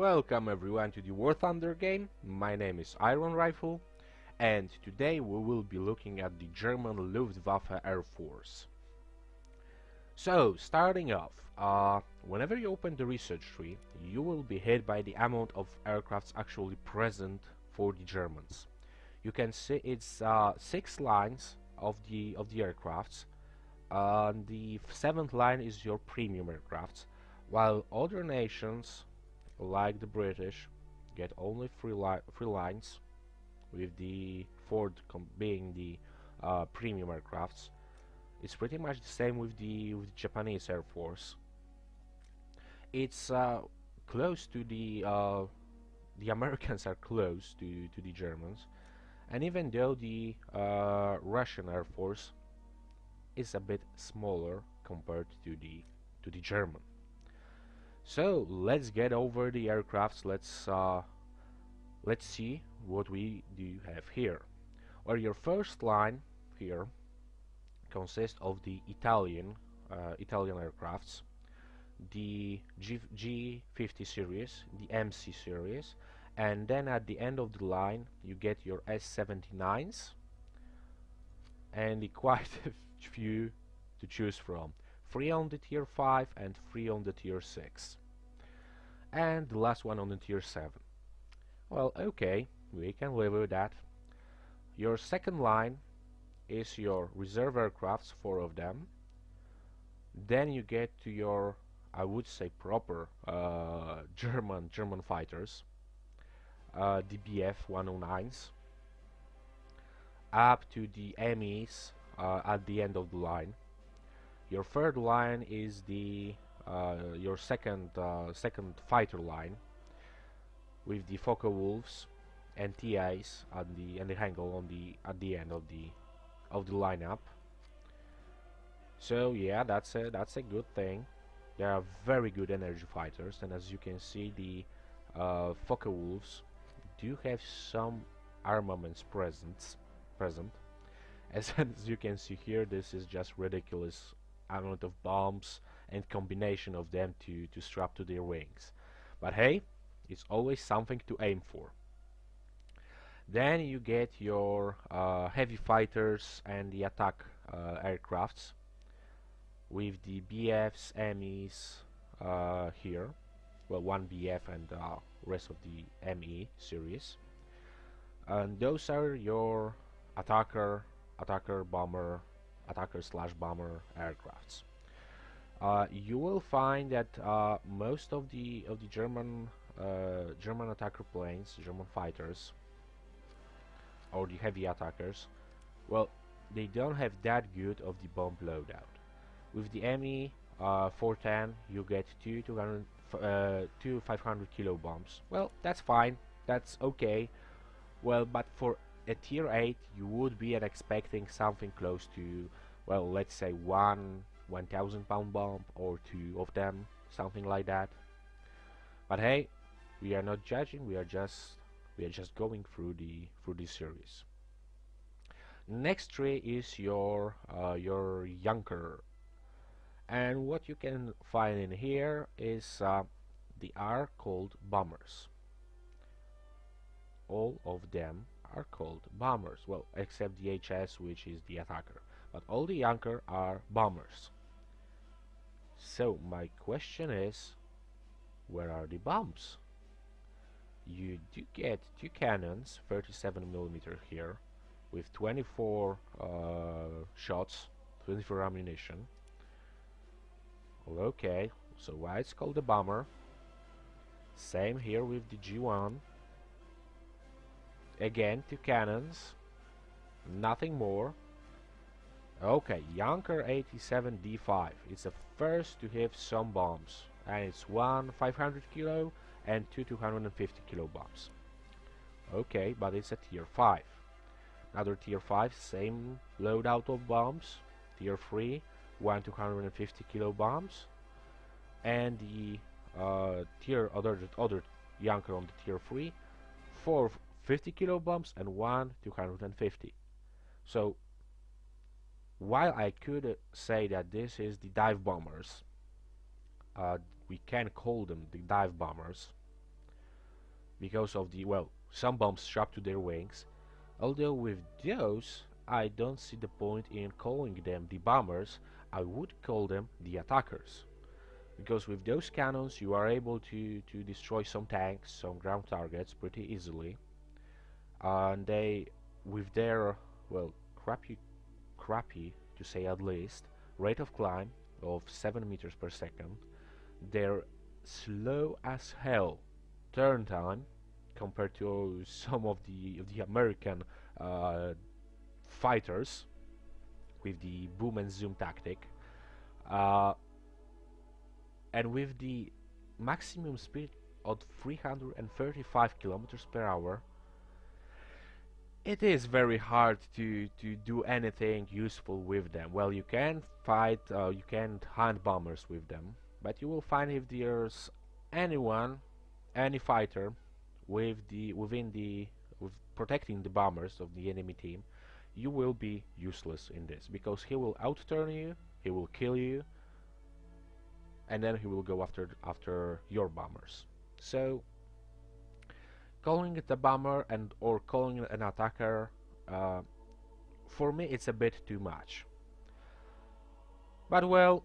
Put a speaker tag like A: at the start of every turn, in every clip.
A: Welcome everyone to the War Thunder game. My name is MrIronrifle, and today we will be looking at the German Luftwaffe Air Force. So, starting off, whenever you open the research tree, you will be hit by the amount of aircrafts actually present for the Germans. You can see it's 6 lines of the aircrafts. The 7th line is your premium aircrafts, while other nations like the British get only three lines, with the fourth being the premium aircrafts. It's pretty much the same with the Japanese Air Force. It's close to the Americans are close to the Germans, and even though the Russian Air Force is a bit smaller compared to the German. So let's get over the aircrafts. Let's see what we do have here. Well, your first line here consists of the Italian aircrafts, the G50 series, the MC series, and then at the end of the line you get your S-79s, and quite a few to choose from. 3 on the tier 5 and 3 on the tier 6, and the last one on the tier 7. Well, okay, we can live with that. Your second line is your reserve aircrafts, 4 of them. Then you get to your, I would say, proper German fighters, the Bf-109s, up to the MEs at the end of the line. Your third line is the your second fighter line, with the Focke-Wulfs and TAs at the Hengel at the end of the lineup. So yeah, that's a good thing. They are very good energy fighters, and as you can see, the Focke-Wulfs do have some armaments present. As you can see here, this is just ridiculous amount of bombs and combination of them to strap to their wings. But hey, it's always something to aim for. Then you get your heavy fighters and the attack aircrafts, with the BFs, MEs here. Well, one BF and rest of the ME series. And those are your attacker slash bomber aircrafts. You will find that most of the German attacker planes, German fighters, or the heavy attackers, well, they don't have that good of the bomb loadout. With the ME 410, you get two 500 kilo bombs. Well, that's fine, that's okay. Well, but for a tier 8, you would be expecting something close to, well, let's say 1,000 pound bomb, or 2 of them, something like that. But hey, we are not judging, we are just going through the series. Next tree is your Junker, and what you can find in here is the are called bombers. All of them are called bombers, well, except the HS, which is the attacker, but all the Junker are bombers. So my question is, where are the bombs? You do get 2 cannons, 37mm here, with 24 shots, 24 ammunition. Well, okay, so why it's called a bomber? Same here with the G1. Again, 2 cannons, nothing more. Okay, Junker 87D5. It's the first to have some bombs, and it's 1 500 kilo and 2 250 kilo bombs. Okay, but it's a tier 5. Another tier 5, same loadout of bombs. Tier 3, 1 250 kilo bombs, and the other Junker on the tier 3, 4 50 kilo bombs and 1 250. So while I could say that this is the dive bombers, we can call them the dive bombers, because of the, well, some bombs strapped to their wings. Although with those, I don't see the point in calling them the bombers. I would call them the attackers, because with those cannons you are able to destroy some tanks, some ground targets pretty easily. And they, with their, well, crappy to say at least, rate of climb of 7 meters per second, their slow as hell turn time compared to some of the American uh, fighters with the boom and zoom tactic, uh, and with the maximum speed of 335 kilometers per hour, it is very hard to do anything useful with them. Well, you can fight, you can hunt bombers with them, but you will find if there's anyone, any fighter with with protecting the bombers of the enemy team, you will be useless in this, because he will outturn you, he will kill you, and then he will go after your bombers. So calling it a bomber and or calling it an attacker, uh, for me it's a bit too much. But well,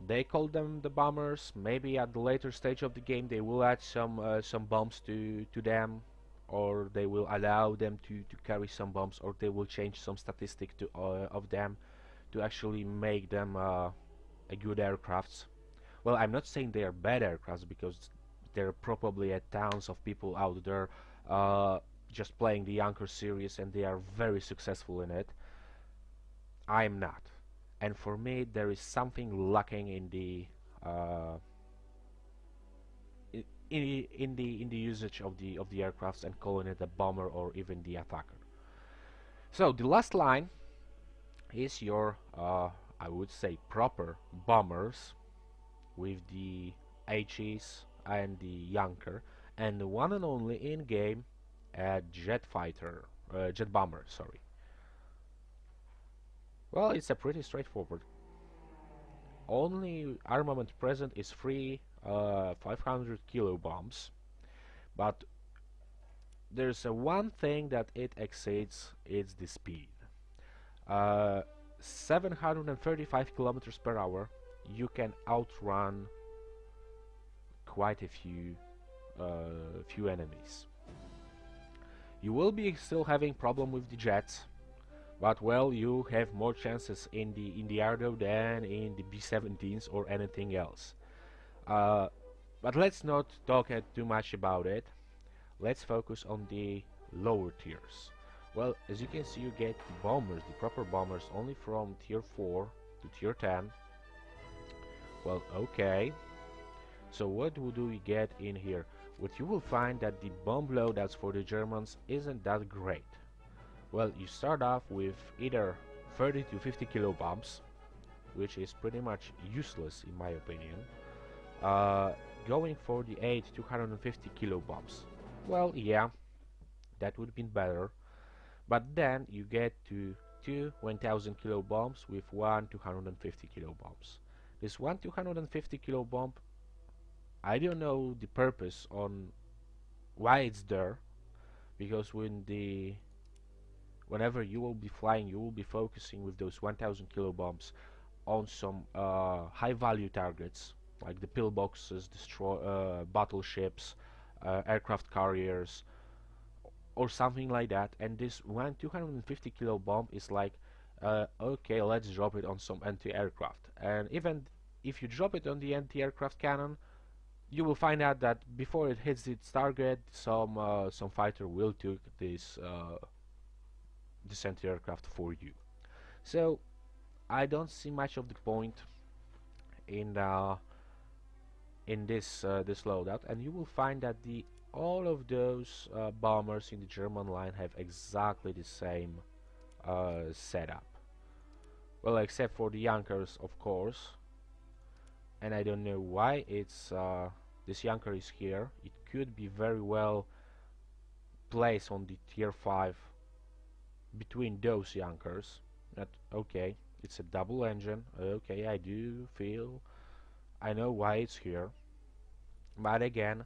A: they call them the bombers. Maybe at the later stage of the game they will add some bombs to them, or they will allow them to carry some bombs, or they will change some statistic of them to actually make them a good aircrafts. Well, I'm not saying they are bad aircrafts, because there are probably tons of people out there uh, just playing the Anchor series and they are very successful in it. I'm not, and for me there is something lacking in the uh, in the usage of the aircrafts and calling it a bomber or even the attacker. So the last line is your I would say proper bombers with the HEs and the Yanker, and the one and only in-game jet bomber, sorry. Well, it's a pretty straightforward. Only armament present is three 500 kilo bombs, but there's one thing that it exceeds, it's the speed. Uh, 735 kilometers per hour, you can outrun quite a few enemies. You will be still having problem with the jets, but well, you have more chances in the Ardo than in the B-17s or anything else. But let's not talk too much about it. Let's focus on the lower tiers. Well, as you can see, you get the bombers, the proper bombers, only from tier 4 to tier 10. Well, okay. So what do we get in here? What you will find that the bomb loadouts for the Germans isn't that great. Well, you start off with either 30 to 50 kilo bombs, which is pretty much useless in my opinion. Going for the 8 250 kilo bombs. Well, yeah, that would have been better. But then you get to 2 1000 kilo bombs with 1 250 kilo bombs. This 1 250 kilo bomb, I don't know the purpose on why it's there, because whenever you will be flying, you will be focusing with those 1000 kilo bombs on some high value targets like the pillboxes, battleships, aircraft carriers, or something like that. And this 1 250 kilo bomb is like, okay, let's drop it on some anti-aircraft. And even if you drop it on the anti-aircraft cannon, you will find out that before it hits its target, some fighter will take this anti-aircraft for you. So I don't see much of the point in this loadout, and you will find that all of those bombers in the German line have exactly the same setup. Well, except for the Junkers, of course, and I don't know why this Junker is here. It could be very well placed on the tier 5 between those Junkers. Okay, it's a double engine. Okay, I know why it's here. But again,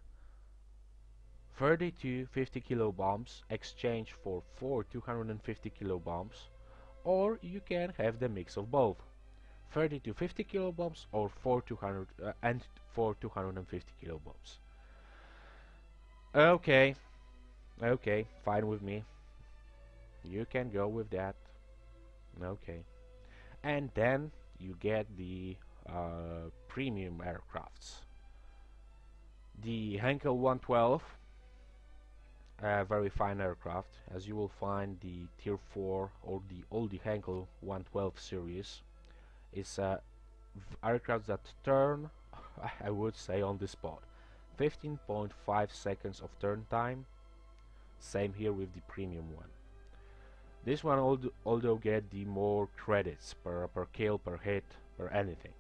A: 32 50 kilo bombs exchange for 4 250 kilo bombs, or you can have the mix of both, 30 to 50 kilo bombs or 4 200 and 4 250 kilo bombs. Okay, okay, fine with me. You can go with that. Okay. And then you get the premium aircrafts. The Henkel 112, a very fine aircraft, as you will find the Tier 4 or the old Henkel 112 series is aircraft that turn, I would say, on the spot. 15.5 seconds of turn time. Same here with the premium one. This one although get the more credits per kill, per hit, per anything.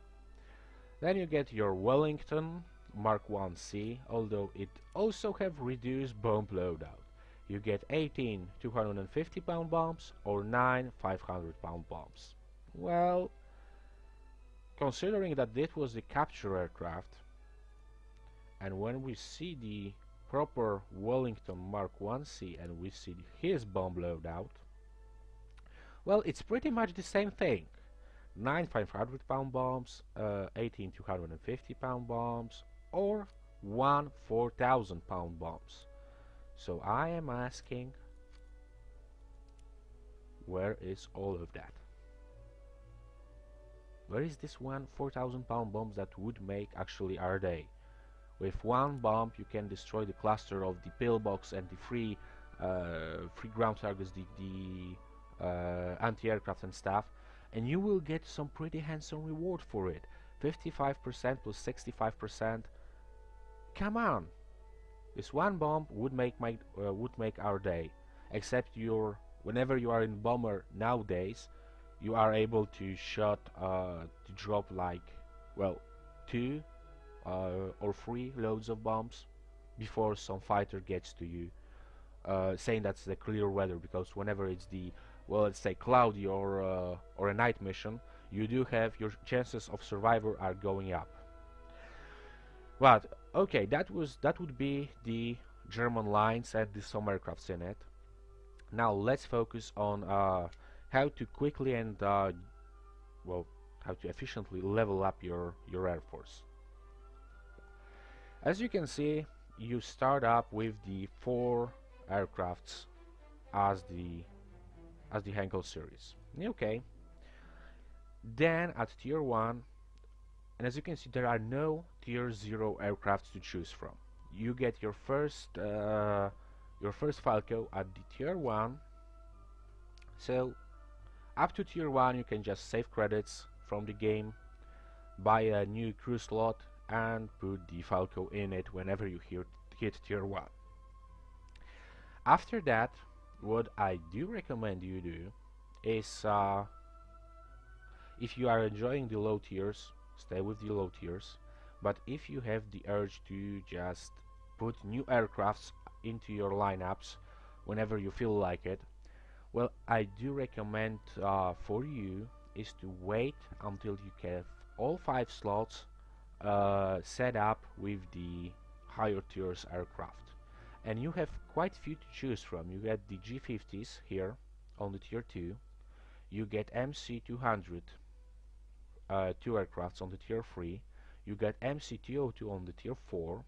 A: Then you get your Wellington Mark 1C, although it also have reduced bomb loadout. You get 18 250 pound bombs or 9 500 pound bombs. Well, considering that this was the capture aircraft, and when we see the proper Wellington Mark 1C and we see his bomb loadout, well, it's pretty much the same thing. 9 500 pound bombs, 18 250 pound bombs, or 1 4000 pound bombs. So I am asking, where is all of that? Where is this 1 4000 pound bombs that would make actually our day? With one bomb you can destroy the cluster of the pillbox and the free ground targets, the anti-aircraft and stuff, and you will get some pretty handsome reward for it. 55% plus 65%. Come on, this one bomb would make our day. Except whenever you are in bomber nowadays, you are able to drop like, well, 2 or 3 loads of bombs before some fighter gets to you, saying that's the clear weather, because whenever it's the, well, let's say cloudy or a night mission, you do have your chances of survival are going up. But okay, that would be the German lines and the some aircrafts in it. Now let's focus on how to quickly and well, how to efficiently level up your air force. As you can see, you start up with the 4 aircrafts as the Henkel series. Okay. Then at tier 1, and as you can see, there are no tier 0 aircrafts to choose from. You get your first Falco at the tier 1. So up to tier 1 you can just save credits from the game, buy a new crew slot and put the Falco in it whenever you hit tier 1. After that, what I do recommend you do is, if you are enjoying the low tiers, stay with the low tiers, but if you have the urge to just put new aircrafts into your lineups whenever you feel like it, well, I do recommend for you is to wait until you have all 5 slots set up with the higher tiers aircraft. And you have quite few to choose from. You get the G50s here on the tier 2, you get MC200 2 aircrafts on the tier 3, you get MC202 on the tier 4,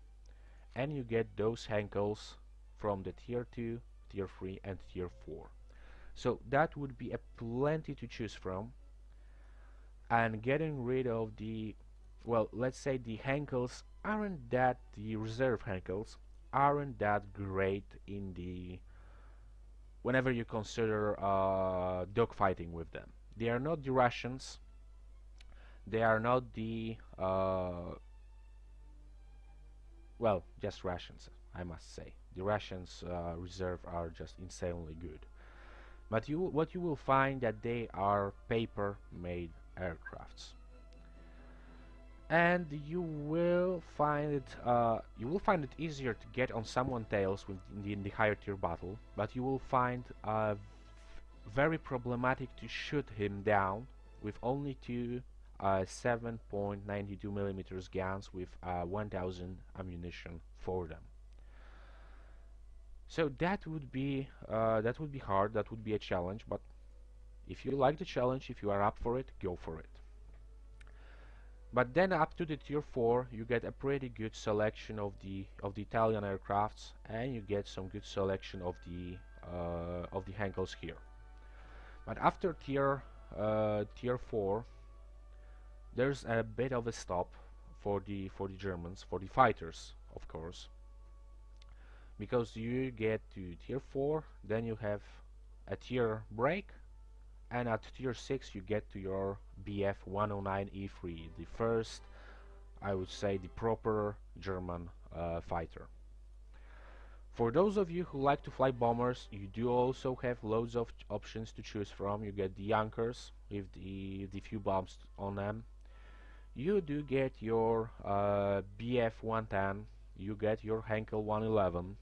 A: and you get those Henkels from the tier 2, tier 3 and tier 4. So that would be a plenty to choose from, and getting rid of the, well, let's say the Henkels aren't that, the reserve Henkels aren't that great in the, whenever you consider dogfighting with them. They are not the Russians, they are not the well, just Russians, I must say. The Russians reserve are just insanely good. But what you will find that they are paper-made aircrafts, and you will find it easier to get on someone's tails in the higher tier battle, but you will find very problematic to shoot him down with only 2 7.92mm guns with 1000 ammunition for them. So that would be hard, that would be a challenge, but if you like the challenge, if you are up for it, go for it. But then up to the tier 4 you get a pretty good selection of the Italian aircrafts, and you get some good selection of the Henkels here. But after tier 4 there's a bit of a stop for the Germans, for the fighters, of course, because you get to tier 4, then you have a tier break, and at tier 6 you get to your Bf 109E3, the first, I would say, the proper German fighter. For those of you who like to fly bombers, you do also have loads of options to choose from. You get the Junkers with the few bombs on them. You do get your Bf 110, you get your Henkel 111,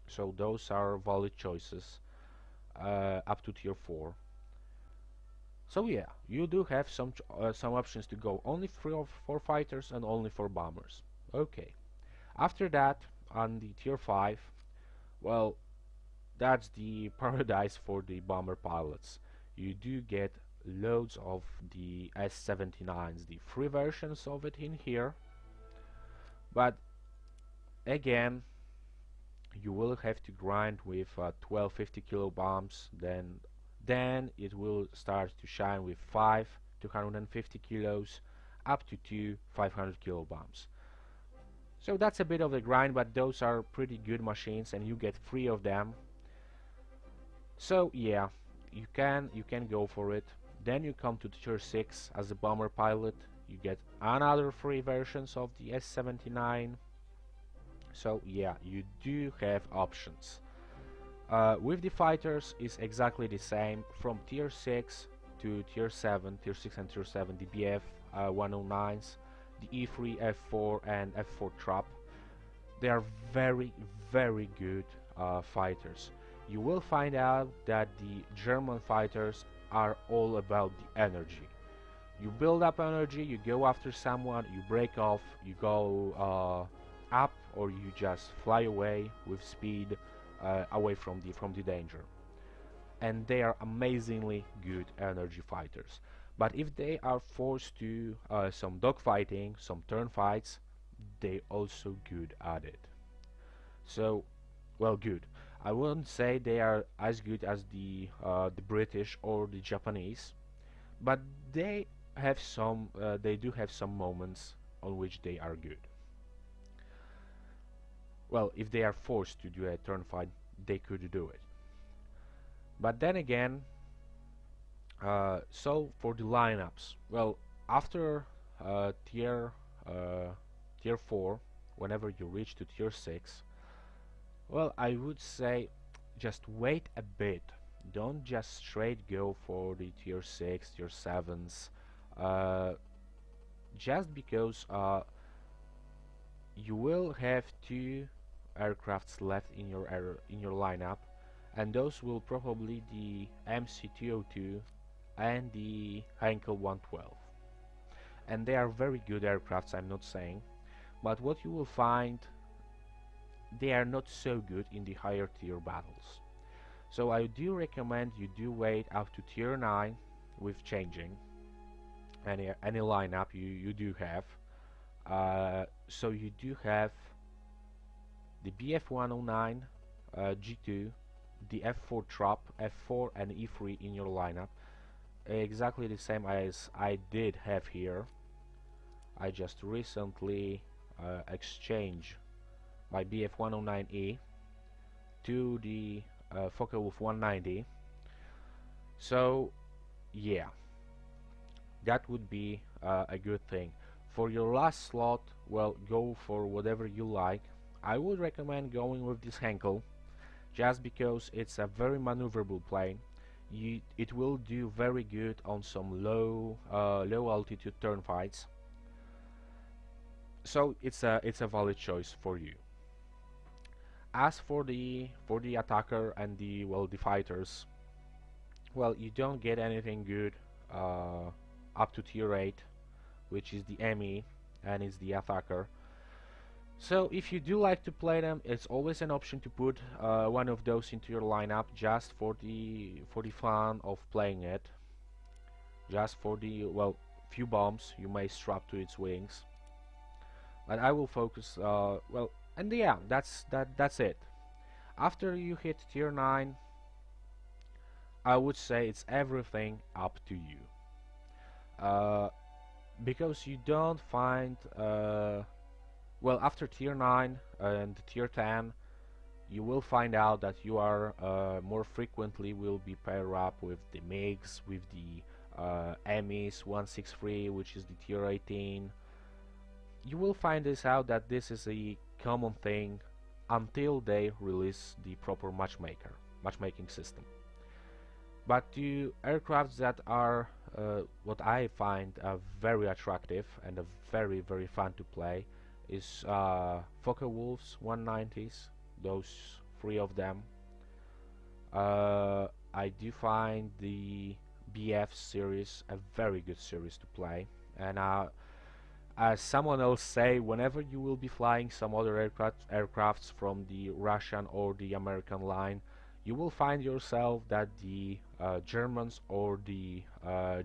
A: so those are valid choices up to tier 4. So yeah, you do have some options to go only for fighters and only for bombers. Okay. After that, on the tier 5, well, that's the paradise for the bomber pilots. You do get loads of the S-79s, the free versions of it in here, but again, you will have to grind with 1250 kilo bombs, then it will start to shine with 5 250 kilos up to 2 500 kilo bombs. So that's a bit of a grind, but those are pretty good machines and you get 3 of them. So yeah, you can go for it. Then you come to tier 6 as a bomber pilot. You get another 3 versions of the S-79. So yeah, you do have options. With the fighters is exactly the same from tier 6 to tier 7, tier 6 and tier 7, the BF 109s, the E3, F4 and F4 trap. They are very, very good fighters. You will find out that the German fighters are all about the energy. You build up energy, you go after someone, you break off, you go up, or you just fly away with speed away from the danger. And they are amazingly good energy fighters. But if they are forced to some dogfighting, some turn fights, they also good at it. So, well, good. I wouldn't say they are as good as the British or the Japanese, but they have some. They do have some moments on which they are good. Well, if they are forced to do a turn fight, they could do it. But then again, so for the lineups, well, after tier 4, whenever you reach to tier 6, well, I would say just wait a bit. Don't just straight go for the tier 6, tier 7s, just because you will have 2 aircrafts left in your lineup, and those will probably the MC-202 and the Heinkel 112. And they are very good aircrafts, I'm not saying, but what you will find, they are not so good in the higher tier battles. So I do recommend you do wait up to tier 9 with changing any lineup you do have. So you do have the BF109 G2, the F4 Trap, F4 and E3 in your lineup, exactly the same as I did have here. I just recently exchanged my BF109E to the Focke-Wulf 190. So yeah, that would be a good thing. For your last slot, well, go for whatever you like. I would recommend going with this Henkel, just because it's a very maneuverable plane. It will do very good on some low altitude turn fights. So it's a valid choice for you. As for the attacker and the fighters, well, you don't get anything good up to tier 8, which is the ME and it's the attacker. So if you do like to play them, it's always an option to put one of those into your lineup just for the fun of playing it, just for the, well, few bombs you may strap to its wings. But I will focus well, and yeah, that's it. After you hit tier 9, I would say it's everything up to you. Because you don't find well, after tier 9 and tier 10, you will find out that you are more frequently will be paired up with the MiGs, with the Emis 163, which is the tier 18. You will find this out that this is a common thing until they release the proper matchmaking system. But the aircrafts that are what I find very attractive and very fun to play is Focke-Wulfs 190s, those 3 of them. I do find the BF series a very good series to play, and as someone else say, whenever you will be flying some other aircrafts from the Russian or the American line, you will find yourself that the Germans or the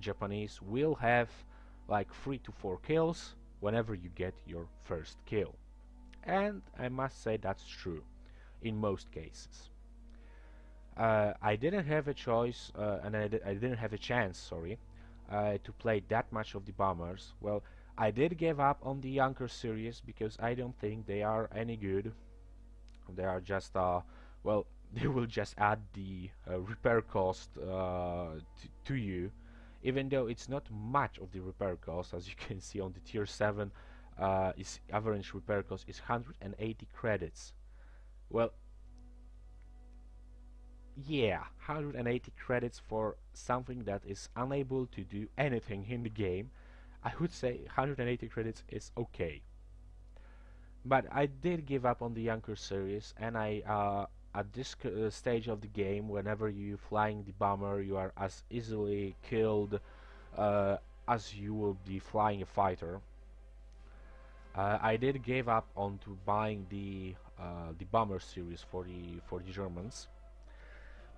A: Japanese will have like 3 to 4 kills whenever you get your first kill. And I must say that's true in most cases. I didn't have a choice, and I didn't have a chance, sorry, to play that much of the bombers. Well, I did give up on the Junker series because I don't think they are any good. They are just, well, they will just add the repair cost to you, even though it's not much of the repair cost. As you can see on the tier 7, is average repair cost is 180 credits. Well, yeah, 180 credits for something that is unable to do anything in the game. I would say 180 credits is okay. But I did give up on the Junker series, and at this stage of the game, whenever you flying the bomber, you are as easily killed as you will be flying a fighter. I did give up on to buying the bomber series for the Germans,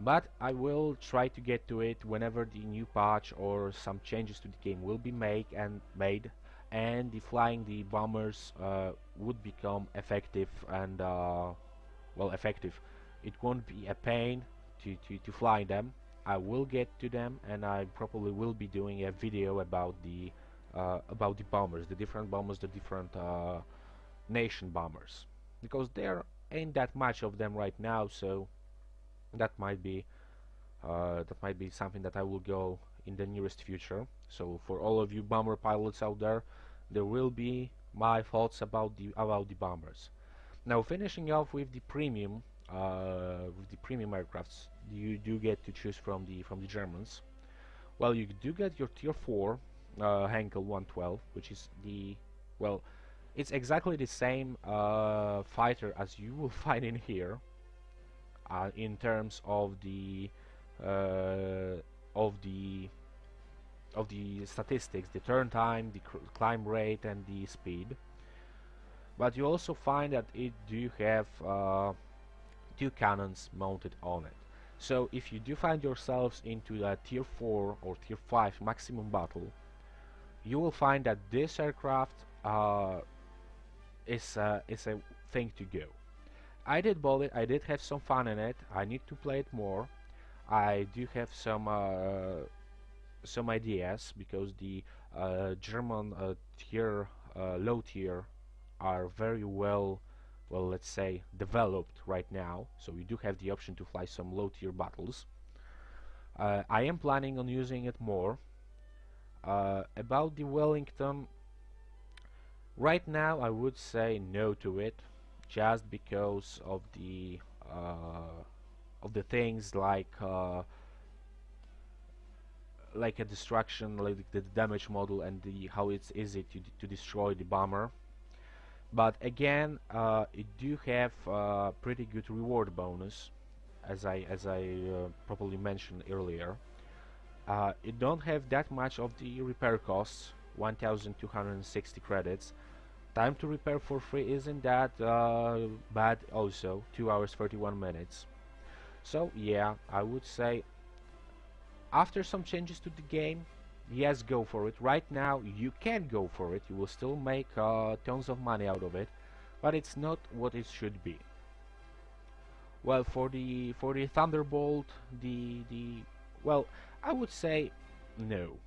A: but I will try to get to it whenever the new patch or some changes to the game will be made, and the flying the bombers would become effective and well, effective. It won't be a pain to fly them. I will get to them, and I probably will be doing a video about the bombers, the different bombers, the different nation bombers, because there ain't that much of them right now. So that might be something that I will go in the nearest future. So for all of you bomber pilots out there, there will be my thoughts about the bombers. Now, finishing off with the premium aircrafts, you do get to choose from the Germans. Well, you do get your tier 4 Henkel 112, which is the, well, it's exactly the same fighter as you will find in here, in terms of the statistics, the turn time, the climb rate, and the speed. But you also find that it do have 2 cannons mounted on it. So if you do find yourselves into a tier 4 or tier 5 maximum battle, you will find that this aircraft is a thing to go. I did bought it, I did have some fun in it. I need to play it more. I do have some ideas, because the German tier, low tier, are very well, let's say, developed right now. So you do have the option to fly some low tier battles. I am planning on using it more. About the Wellington, right now I would say no to it, just because of the things like a destruction, like the damage model, and how it's easy to destroy the bomber. But again, it do have pretty good reward bonus, as I probably mentioned earlier. It don't have that much of the repair costs, 1,260 credits, Time to repair for free isn't that bad also, 2 hours 31 minutes. So yeah, I would say after some changes to the game, yes, go for it. Right now you can go for it, you will still make tons of money out of it, but it's not what it should be. Well, for the Thunderbolt, the well, I would say no,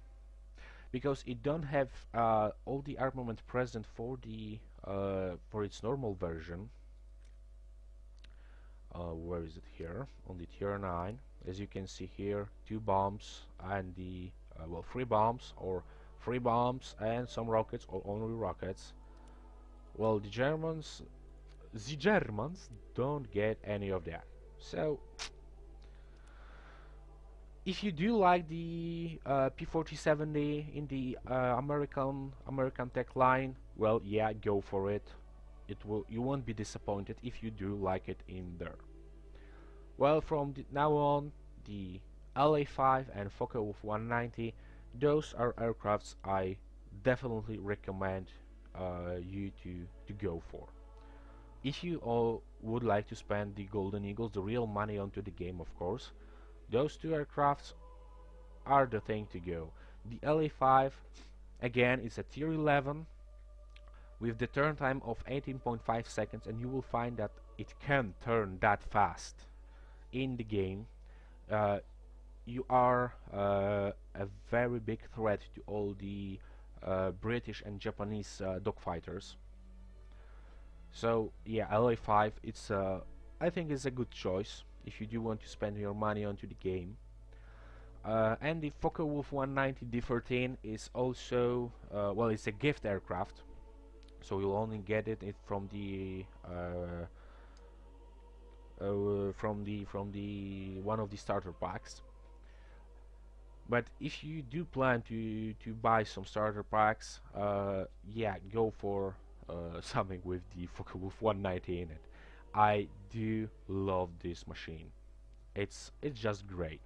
A: because it don't have all the armament present for its normal version. Where is it here? On the tier 9, as you can see here, 2 bombs and the well, 3 bombs, or 3 bombs and some rockets, or only rockets. Well, the Germans don't get any of that. So if you do like the P4070 in the American tech line, well, yeah, go for it. You won't be disappointed if you do like it in there. Well, from now on, the LA5 and Focke-Wulf 190, those are aircrafts I definitely recommend you to go for. If you all would like to spend the Golden Eagles, the real money onto the game, of course, those 2 aircrafts are the thing to go. The LA5, again, is a tier 11 with the turn time of 18.5 seconds, and you will find that it can turn that fast in the game. You are a very big threat to all the British and Japanese dogfighters. So yeah, LA5, I think it's a good choice if you do want to spend your money onto the game. And the Focke-Wulf 190 D13 is also well, it's a gift aircraft, so you'll only get it from the one of the starter packs. But if you do plan to buy some starter packs, yeah, go for something with the Focke-Wulf 190 in it. I do love this machine. It's just great.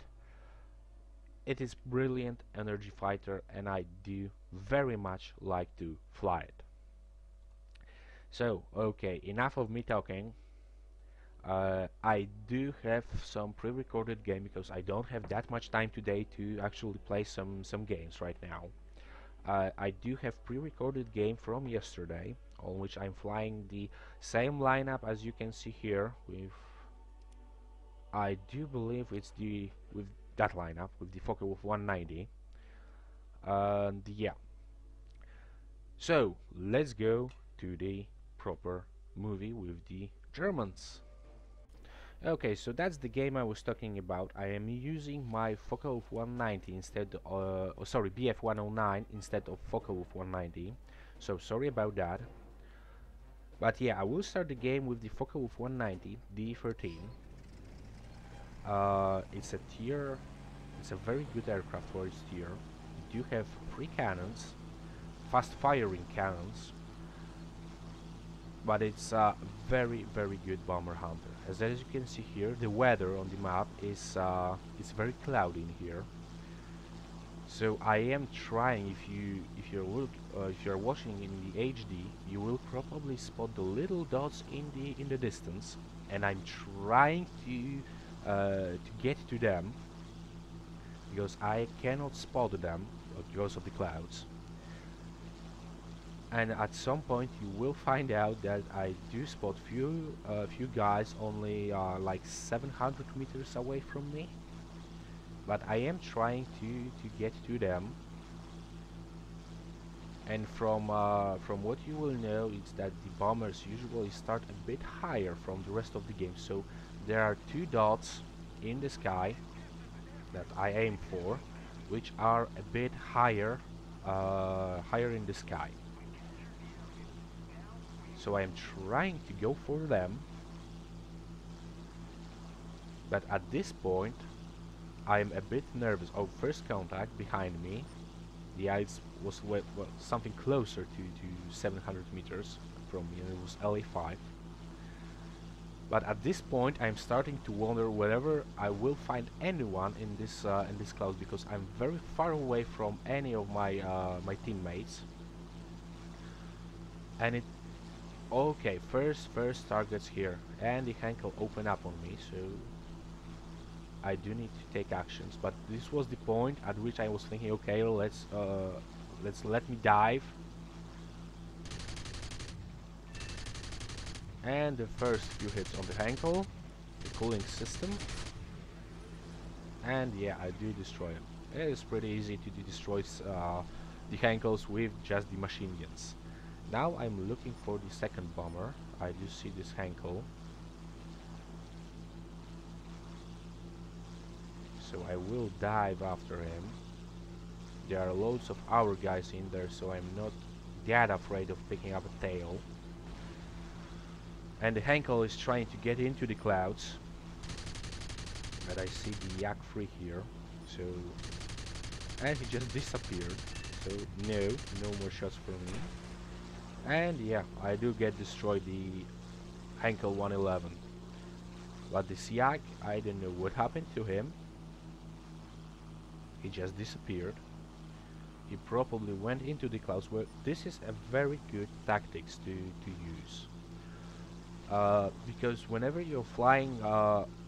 A: It is brilliant energy fighter, and I do very much like to fly it. So okay, enough of me talking. I do have some pre-recorded game because I don't have that much time today to actually play some games right now. I do have pre-recorded game from yesterday, on which I'm flying the same lineup as you can see here. With I do believe it's with that lineup with the Focke-Wulf 190. And yeah, so let's go to the proper movie with the Germans. Okay, so that's the game I was talking about. I am using my Focke-Wulf 190 instead, sorry, BF 109 instead of Focke-Wulf 190. So sorry about that. But yeah, I will start the game with the Focke-Wulf 190 D13. It's a very good aircraft for its tier. You do have 3 cannons, fast-firing cannons, but it's a very good bomber hunter. As you can see here, the weather on the map is very cloudy in here. So I am trying. If you're watching in the HD, you will probably spot the little dots in the distance, and I'm trying to get to them because I cannot spot them because of the clouds. And at some point you will find out that I do spot few guys only like 700 meters away from me, but I am trying to get to them. And from what you will know is that the bombers usually start a bit higher from the rest of the game. So there are 2 dots in the sky that I aim for, which are a bit higher in the sky. So I am trying to go for them, but at this point I am a bit nervous. Oh, first contact behind me. The ice was well, something closer to 700 meters from me, and it was LA5. But at this point I'm starting to wonder whether I will find anyone in this cloud, because I'm very far away from any of my my teammates. And it okay, first targets here, and the Henkel open up on me, so I do need to take actions. But this was the point at which I was thinking, okay, let's let me dive. And the first few hits on the Henkel, the cooling system, and yeah, I do destroy him. It is pretty easy to destroy the Henkels with just the machine guns. Now I'm looking for the second bomber. I do see this Henkel, so I will dive after him. There are loads of our guys in there, so I'm not that afraid of picking up a tail. And the Henkel is trying to get into the clouds, but I see the Yak 3 here, so, and he just disappeared, so no more shots for me. And yeah, I do get destroyed, the Henkel 111. But this Yak, I don't know what happened to him. He just disappeared. He probably went into the clouds. Where this is a very good tactics to use. Because whenever you're flying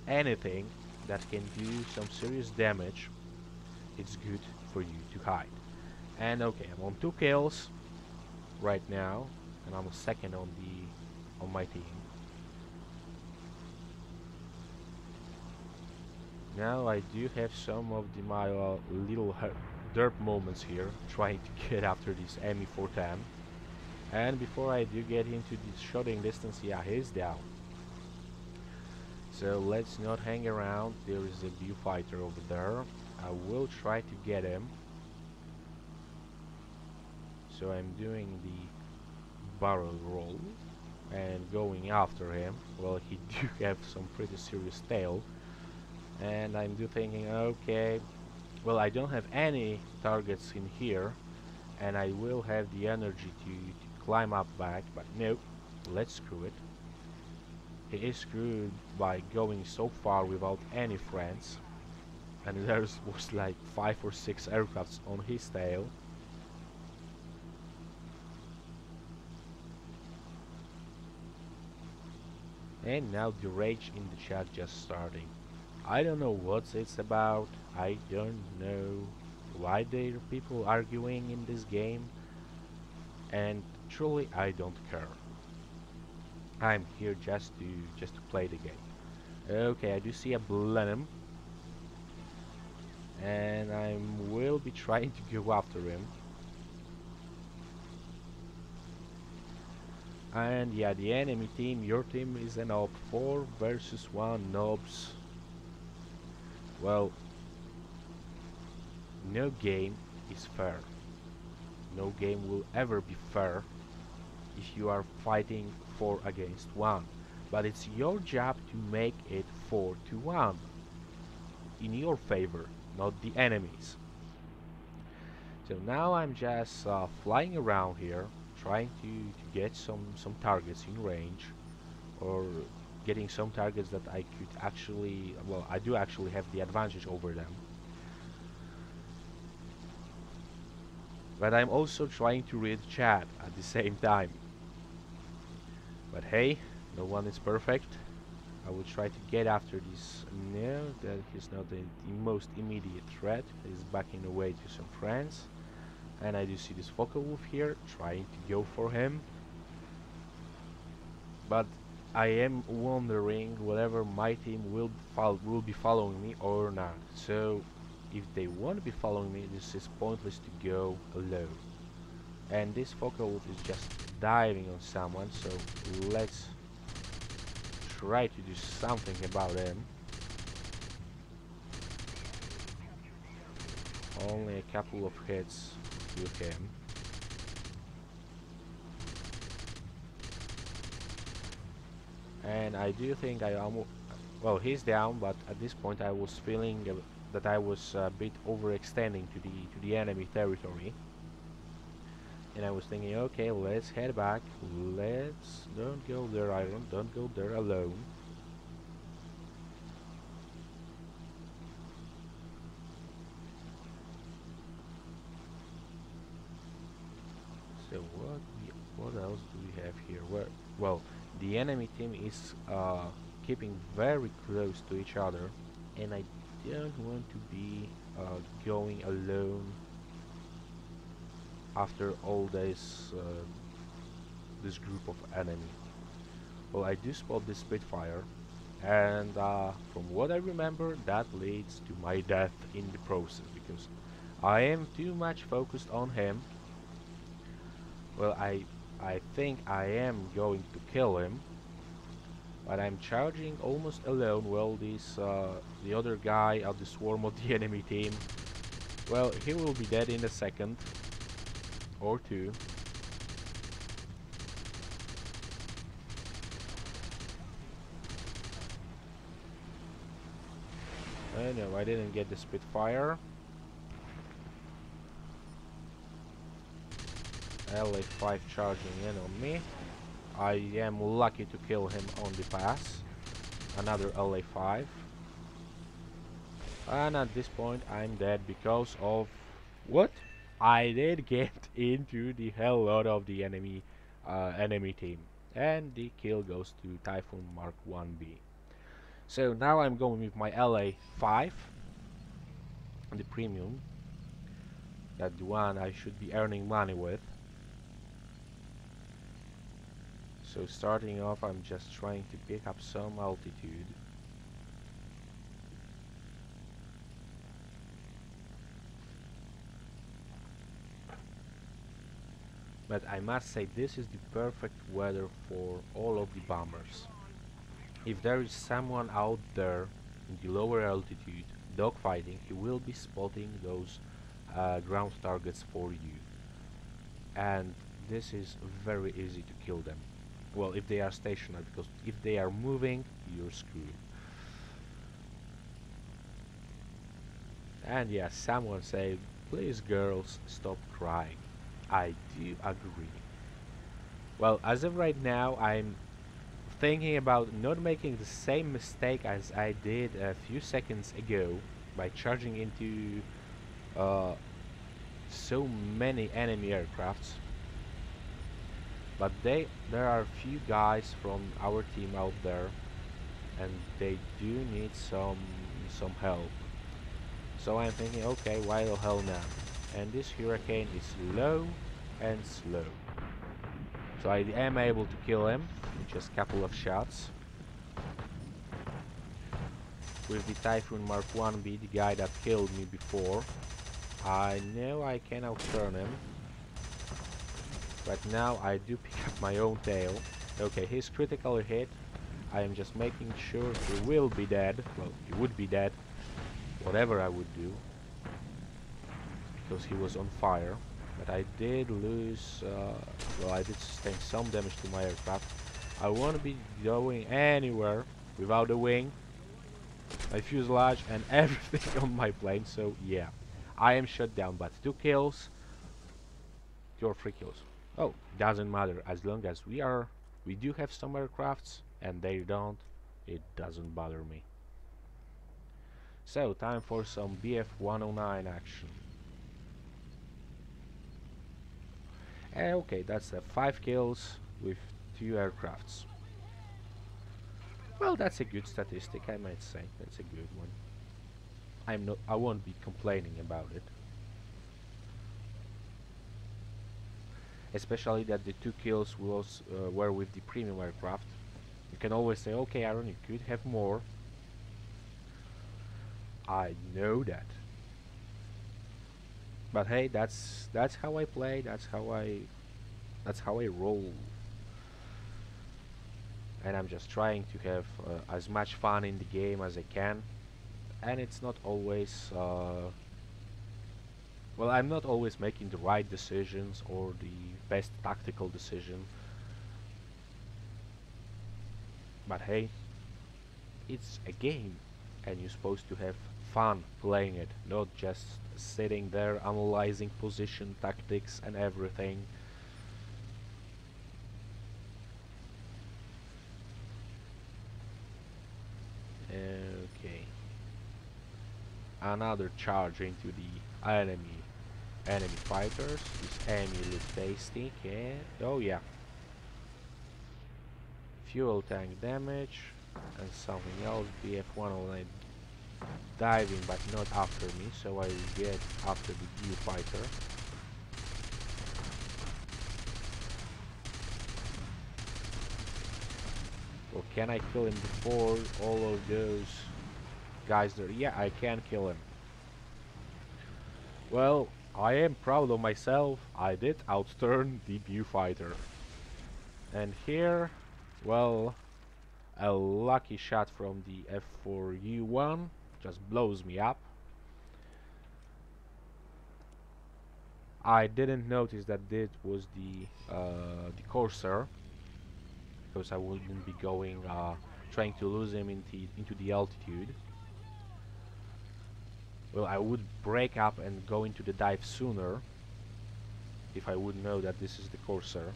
A: anything that can do some serious damage, it's good for you to hide. And okay, I'm on 2 kills right now, and I'm second on my team. Now I do have some of my little derp moments here, trying to get after this ME410. And before I do get into the shooting distance, yeah, he's down. So let's not hang around. There is a viewfighter over there. I will try to get him. So I'm doing the barrel roll and going after him. Well, he do have some pretty serious tail. And I'm thinking, okay, well, I don't have any targets in here, and I will have the energy to climb up back, but no, let's screw it. He is screwed by going so far without any friends, and there was like 5 or 6 aircrafts on his tail. And now the rage in the chat just starting. I don't know what it's about. I don't know why there are people arguing in this game, and truly I don't care. I'm here just to play the game. Okay, I do see a Blenheim, and I will be trying to go after him. And yeah, the enemy team, your team is an op. 4 versus 1 nobs. Well, no game is fair. No game will ever be fair if you are fighting 4 against 1. But it's your job to make it 4 to 1 in your favor, not the enemies. So now I'm just flying around here, trying to get some targets in range, or getting some targets that I could actually, well, I do actually have the advantage over them. But I'm also trying to read chat at the same time. But hey, no one is perfect. I will try to get after this. No, that is not the most immediate threat. He's backing away to some friends. And I do see this Focal Wolf here, trying to go for him. But I am wondering whether my team will be following me or not. So if they won't be following me, this is pointless to go alone. And this Focal Wolf is just diving on someone, so let's try to do something about him. Only a couple of hits with him. And I do think I almost, well, he's down, but at this point I was feeling that I was a bit overextending to the enemy territory. And I was thinking, okay, let's head back. Don't go there, Iron. Don't go there alone. So what we What else do we have here? Well, the enemy team is keeping very close to each other, and I don't want to be going alone after all this group of enemy. Well, I do spot this Spitfire, and from what I remember, that leads to my death in the process because I am too much focused on him. Well, I think I am going to kill him, but I'm charging almost alone. Well, this the other guy of the swarm of the enemy team, well, he will be dead in a second or two. No, I didn't get the Spitfire. LA5 charging in on me. I am lucky to kill him on the pass. Another LA5. And at this point I'm dead because of what? I did get into the hell out of the enemy team. And the kill goes to Typhoon Mark 1B. So now I'm going with my LA5, the premium. That's the one I should be earning money with. So starting off, I'm just trying to pick up some altitude. But I must say, this is the perfect weather for all of the bombers. If there is someone out there in the lower altitude dogfighting, he will be spotting those ground targets for you. And this is very easy to kill them. Well, if they are stationary, because if they are moving, you're screwed. And yeah, someone said, please girls, stop crying. I do agree. Well, as of right now, I'm thinking about not making the same mistake as I did a few seconds ago by charging into so many enemy aircrafts. But there are a few guys from our team out there, and they do need some help. So I'm thinking, okay, why the hell not? And this Hurricane is low and slow. So I am able to kill him with just a couple of shots. With the Typhoon Mark 1B, the guy that killed me before, I know I can outturn him. But now I do pick up my own tail. Okay, he's critically hit. I am just making sure he will be dead. Well, he would be dead, whatever I would do, because he was on fire. But I did lose, well, I did sustain some damage to my aircraft. I won't be going anywhere without a wing, my fuselage, and everything on my plane. So yeah, I am shut down. But 2 kills, 2 or 3 kills. Oh, doesn't matter, as long as we do have some aircrafts and they don't, it doesn't bother me. So, time for some BF-109 action. Okay, that's 5 kills with 2 aircrafts. Well, that's a good statistic, I might say. That's a good one. I won't be complaining about it. Especially that the 2 kills were with the premium aircraft. You can always say, okay, Aaron, you could have more. I know that. But hey, that's how I play. That's how I roll. And I'm just trying to have as much fun in the game as I can. And it's not always well, I'm not always making the right decisions or the best tactical decision. But hey, it's a game and you're supposed to have fun playing it, not just sitting there analyzing position, tactics and everything. Okay. Another charge into the enemy enemy fighters. This enemy looks tasty. Okay. Oh yeah. Fuel tank damage and something else. BF-109 diving, but not after me, so I will get after the BU fighter. Well, can I kill him before all of those guys there? Yeah, I can kill him. Well, I am proud of myself. I did outturn the BU fighter. And here, well, a lucky shot from the F4U1 just blows me up. I didn't notice that this was the Corsair, because I wouldn't be going trying to lose him into the altitude. Well, I would break up and go into the dive sooner if I would know that this is the Corsair.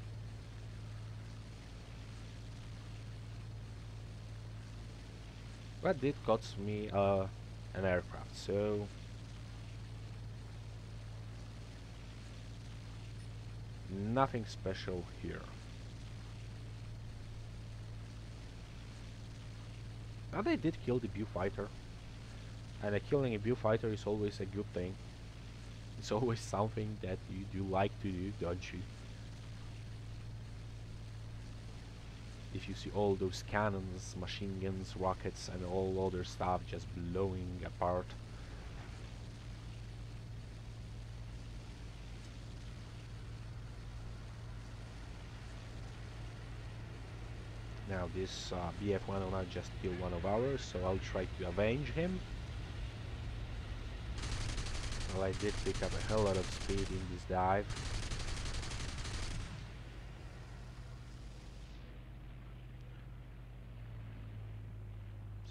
A: But it cost me an aircraft, so nothing special here. But I did kill the BU fighter, and killing a BU fighter is always a good thing. It's always something that you do like to do, don't you? If you see all those cannons, machine guns, rockets and all other stuff just blowing apart. Now this BF-109 just killed one of ours, so I'll try to avenge him. Well, I did pick up a hell lot of speed in this dive.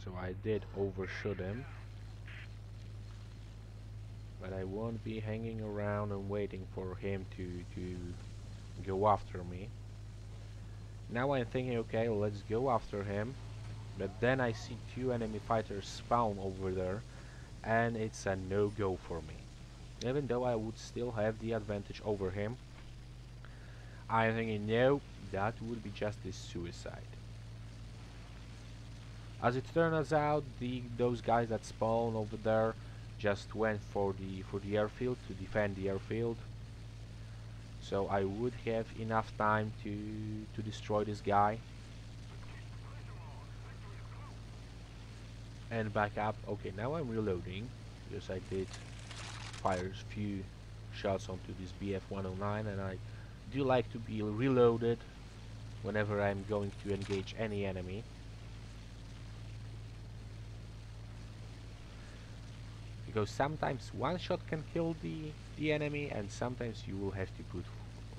A: So I did overshoot him. But I won't be hanging around and waiting for him to go after me. Now I'm thinking, okay, let's go after him. But then I see two enemy fighters spawn over there, and it's a no-go for me. Even though I would still have the advantage over him, I'm thinking, no, that would be just a suicide. As it turns out, those guys that spawn over there just went for the airfield to defend the airfield. So I would have enough time to destroy this guy and back up. Okay, now I'm reloading because I did fire a few shots onto this BF-109, and I do like to be reloaded whenever I'm going to engage any enemy. Because sometimes one shot can kill the enemy, and sometimes you will have to put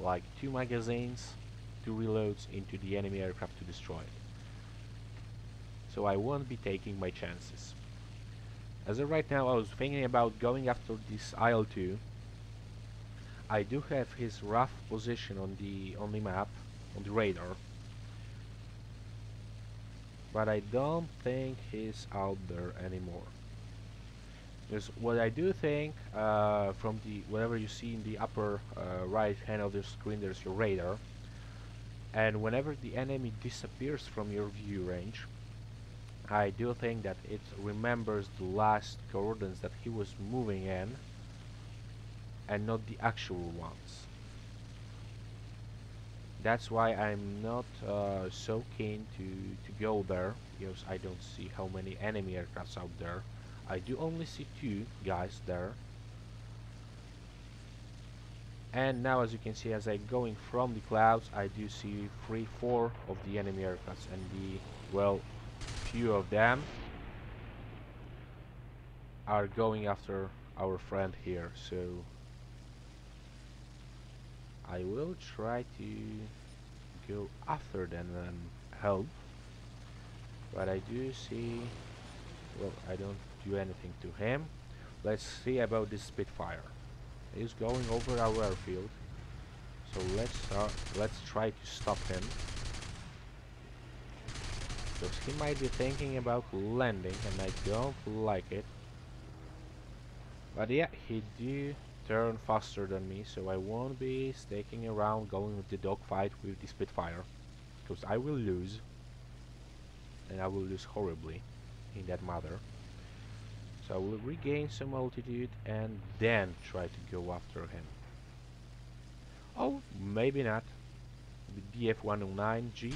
A: like 2 magazines, 2 reloads into the enemy aircraft to destroy it. So I won't be taking my chances. As of right now, I was thinking about going after this IL-2. I do have his rough position on the map, on the radar, but I don't think he's out there anymore. Because what I do think, from whatever you see in the upper right hand of the screen, there's your radar, and whenever the enemy disappears from your view range, I do think that it remembers the last coordinates that he was moving in, and not the actual ones. That's why I'm not so keen to go there, because I don't see how many enemy aircrafts out there. I do only see 2 guys there. And now, as you can see, as I'm going from the clouds, I do see 3-4 of the enemy aircrafts, and well, few of them are going after our friend here. So I will try to go after them and help. But I do see, well, I don't do anything to him. Let's see about this Spitfire. He's going over our airfield, so let's try to stop him, because he might be thinking about landing, and I don't like it. But yeah, he do turn faster than me, so I won't be sticking around going with the dogfight with the Spitfire, because I will lose, and I will lose horribly in that matter. So I will regain some altitude and then try to go after him. Oh, maybe not. The BF-109G.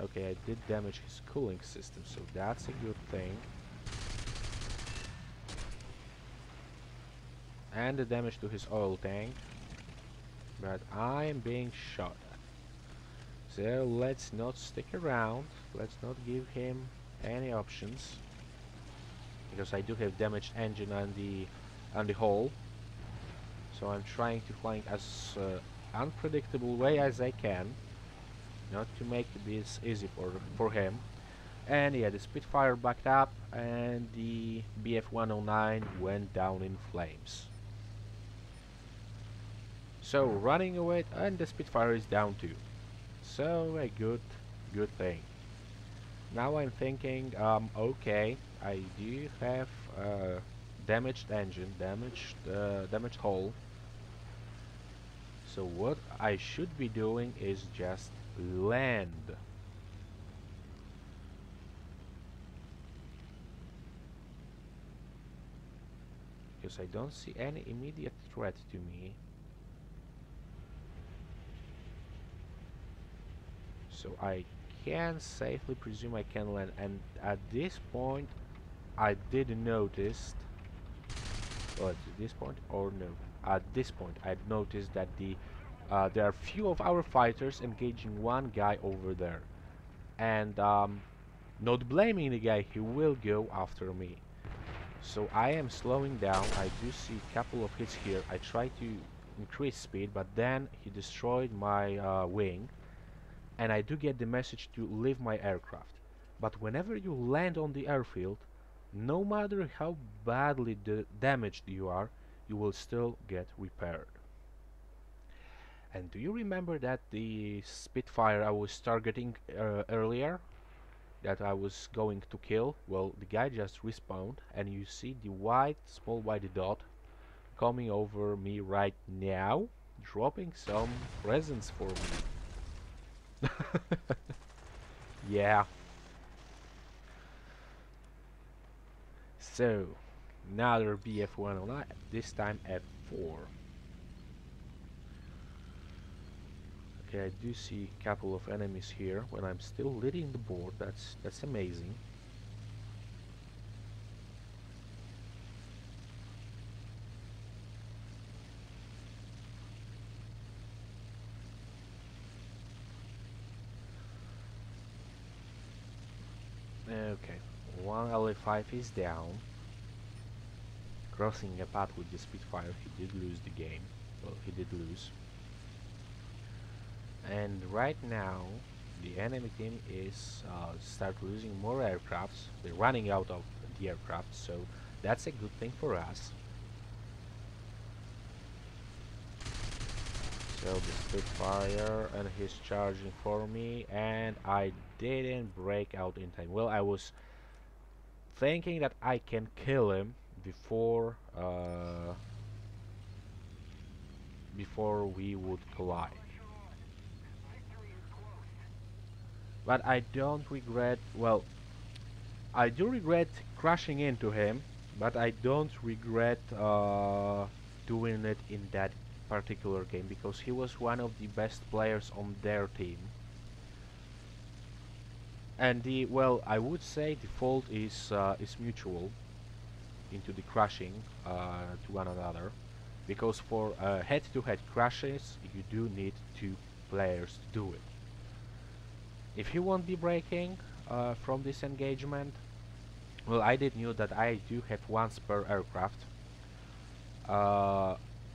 A: Okay, I did damage his cooling system, so that's a good thing. And the damage to his oil tank. But I am being shot at. So let's not stick around. Let's not give him any options. Because I do have damaged engine on the hull. So I'm trying to fly as unpredictable way as I can. Not to make this easy for him. And yeah, the Spitfire backed up and the BF-109 went down in flames. So running away, and the Spitfire is down too. So a good thing. Now I'm thinking, okay, I do have damaged engine, damaged hull. So what I should be doing is just land. Because I don't see any immediate threat to me. So I can safely presume I can land, and at this point I did notice, well, at this point or no, at this point I noticed that there are few of our fighters engaging one guy over there, and not blaming the guy, he will go after me. So I am slowing down. I do see a couple of hits here. I try to increase speed, but then he destroyed my wing. And I do get the message to leave my aircraft. But whenever you land on the airfield, no matter how badly damaged you are, you will still get repaired. And do you remember that the Spitfire I was targeting earlier, that I was going to kill? Well, the guy just respawned, and you see the small white dot coming over me right now, dropping some presents for me. Yeah. So, another BF-109, this time F4. Okay, I do see a couple of enemies here when I'm still leading the board. That's amazing. Okay, one LA5 is down. Crossing a path with the Spitfire, he did lose the game. Well, he did lose. And right now, the enemy team is start losing more aircrafts. They're running out of the aircraft, so that's a good thing for us. So the Spitfire, and he's charging for me, and I didn't break out in time. Well, I was thinking that I can kill him before we would collide. But I don't regret, well, I do regret crashing into him, but I don't regret doing it in that particular game, because he was one of the best players on their team. And well, I would say the fault is mutual into the crashing to one another, because for head-to-head crashes you do need two players to do it. If he won't be breaking from this engagement, well, I did knew that I do have one spare aircraft.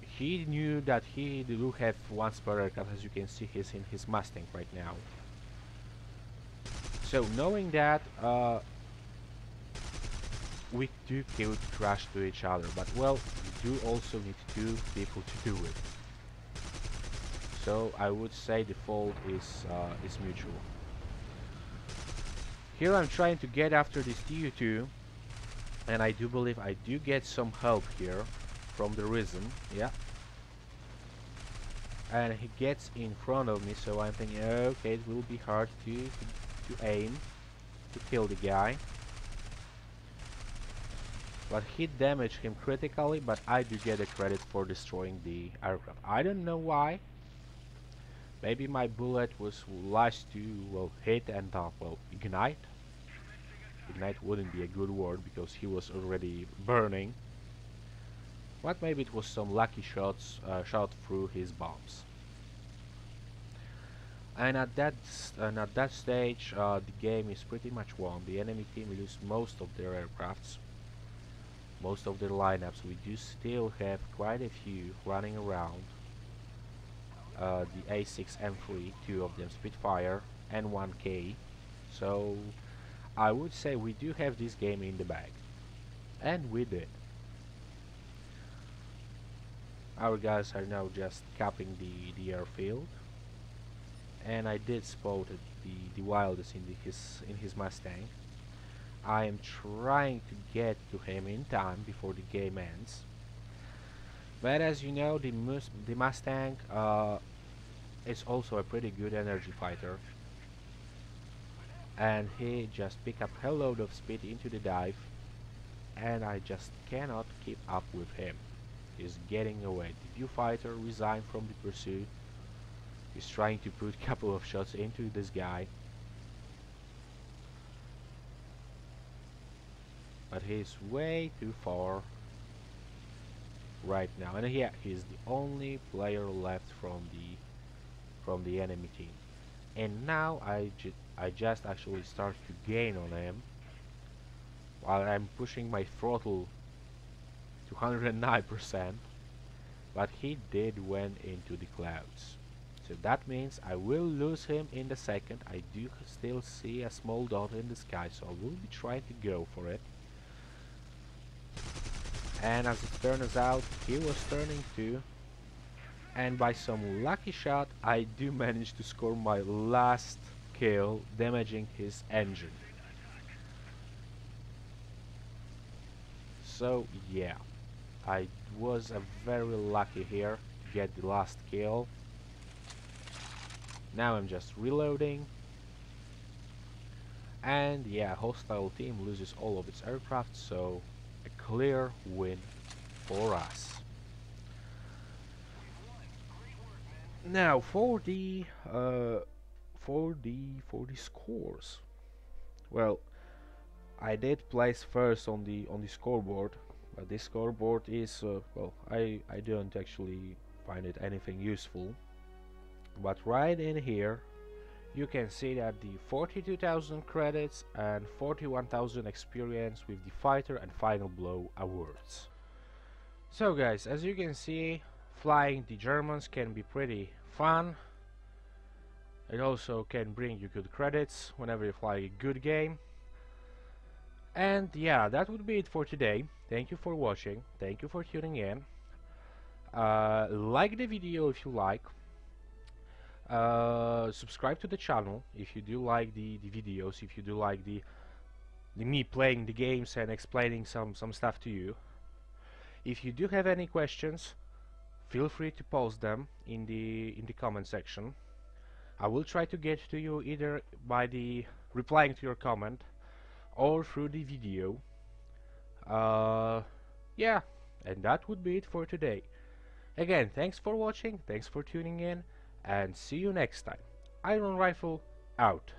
A: He knew that he do have one spare aircraft. As you can see, he's in his Mustang right now. So knowing that, we could crash to each other, but well, you do also need two people to do it. So I would say the fault is mutual. Here I'm trying to get after this TU2, And I do believe I do get some help here from the Risen. Yeah. And he gets in front of me, so I'm thinking, okay, it will be hard to aim to kill the guy. But he damaged him critically, but I do get the credit for destroying the aircraft. I don't know why. Maybe my bullet was last to, well, hit and, well, ignite. Ignite wouldn't be a good word because he was already burning. But maybe it was some lucky shots shot through his bombs. And at that stage, the game is pretty much won. The enemy team lose most of their aircrafts, most of their lineups. We do still have quite a few running around. The A6M3, two of them Spitfire, and 1K. So I would say we do have this game in the bag, and we did. Our guys are now just capping the airfield, and I did spot the wildest in his Mustang. I am trying to get to him in time before the game ends. But as you know, the Mustang is also a pretty good energy fighter, and he just picked up a load of speed into the dive, and I just cannot keep up with him. He's getting away. The viewfighter resigned from the pursuit. He's trying to put a couple of shots into this guy, but he's way too far right now. And yeah, he's the only player left from the enemy team. And now I just actually start to gain on him while I'm pushing my throttle to 109%, but he did went into the clouds. So that means I will lose him in the second. I do still see a small dot in the sky, so I will be trying to go for it. And as it turns out, he was turning too. And by some lucky shot, I do manage to score my last kill, damaging his engine. So yeah, I was very lucky here to get the last kill. Now I'm just reloading. And yeah, hostile team loses all of its aircraft, so a clear win for us. Now for the scores. Well, I did place first on the scoreboard, but this scoreboard is well, I don't actually find it anything useful. But right in here, you can see that the 42,000 credits and 41,000 experience with the Fighter and Final Blow awards. So guys, as you can see, flying the Germans can be pretty fun. It also can bring you good credits whenever you fly a good game. And yeah, that would be it for today. Thank you for watching, thank you for tuning in. Like the video if you like. Subscribe to the channel if you do like the videos, if you do like the me playing the games and explaining some stuff to you. If you do have any questions, feel free to post them in the comment section. I will try to get to you either by the replying to your comment or through the video. Yeah, and that would be it for today. Again, thanks for watching, thanks for tuning in, and see you next time. Iron Rifle out.